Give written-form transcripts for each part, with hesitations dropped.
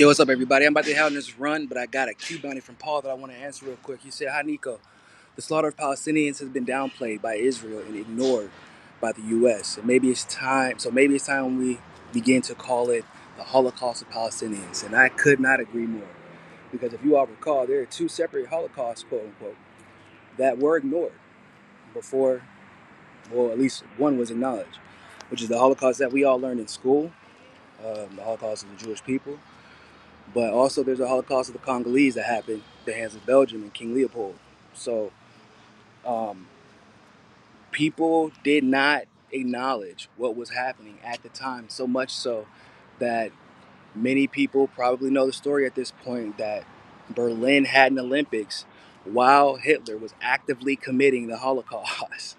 Yo, what's up, everybody? I'm about to head on this run, but I got a Qbounti from Paul that I want to answer real quick. He said, "Hi, Niko. The slaughter of Palestinians has been downplayed by Israel and ignored by the U.S. And maybe it's time. So maybe it's time we begin to call it the Holocaust of Palestinians." And I could not agree more, because if you all recall, there are two separate Holocausts, quote unquote, that were ignored before. Well, at least one was acknowledged, which is the Holocaust that we all learned in school, the Holocaust of the Jewish people. But also, there's a Holocaust of the Congolese that happened at the hands of Belgium and King Leopold. So, um, people did not acknowledge what was happening at the time, so much so that many people probably know the story at this point that Berlin had an Olympics while Hitler was actively committing the Holocaust.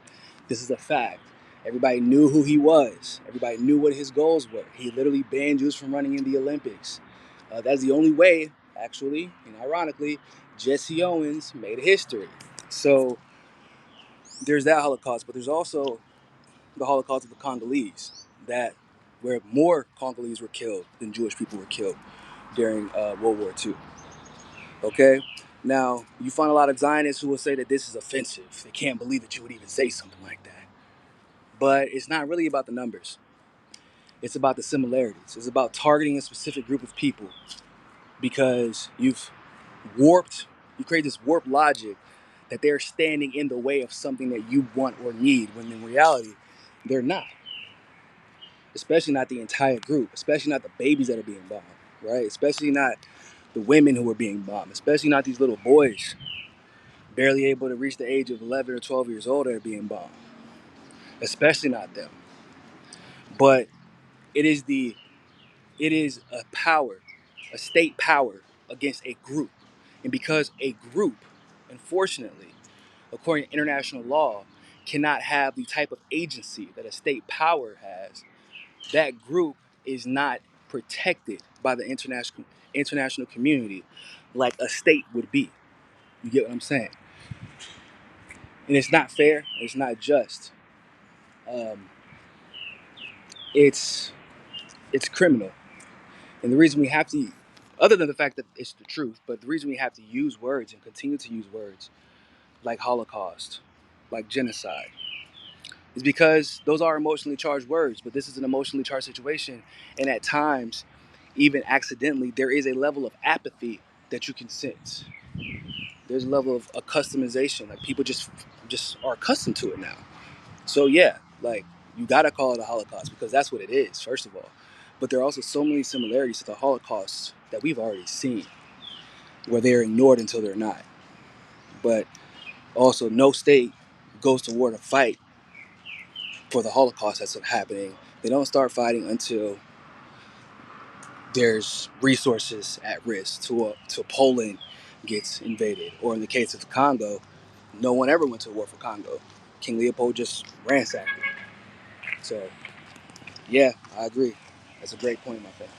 This is a fact. Everybody knew who he was. Everybody knew what his goals were. He literally banned Jews from running in the Olympics. That's the only way, actually, and ironically, Jesse Owens made history. So there's that Holocaust, but there's also the Holocaust of the Congolese, that where more Congolese were killed than Jewish people were killed during World War II. Okay? Now, you find a lot of Zionists who will say that this is offensive. They can't believe that you would even say something like that. But it's not really about the numbers. It's about the similarities. It's about targeting a specific group of people because you create this warped logic that they're standing in the way of something that you want or need, when in reality, they're not. Especially not the entire group, especially not the babies that are being bombed, right? Especially not the women who are being bombed, especially not these little boys barely able to reach the age of 11 or 12 years old that are being bombed, especially not them. But it is a power, a state power against a group. And because a group, unfortunately, according to international law, cannot have the type of agency that a state power has, that group is not protected by the international community like a state would be. You get what I'm saying? And it's not fair. It's not just. Um, it's it's criminal. And the reason we have to, other than the fact that it's the truth, but the reason we have to use words and continue to use words like Holocaust, like genocide, is because those are emotionally charged words. But this is an emotionally charged situation, and at times, even accidentally, there is a level of apathy that you can sense. There's a level of accustomization, like people just are accustomed to it now. So yeah, like, you gotta call it a Holocaust because that's what it is, first of all. But there are also so many similarities to the Holocaust that we've already seen, where they're ignored until they're not. But also, no state goes to war to fight for the Holocaust that's happening. They don't start fighting until there's resources at risk, to Poland gets invaded, or in the case of Congo, no one ever went to war for Congo. King Leopold just ransacked it. So yeah, I agree. That's a great point, my friend.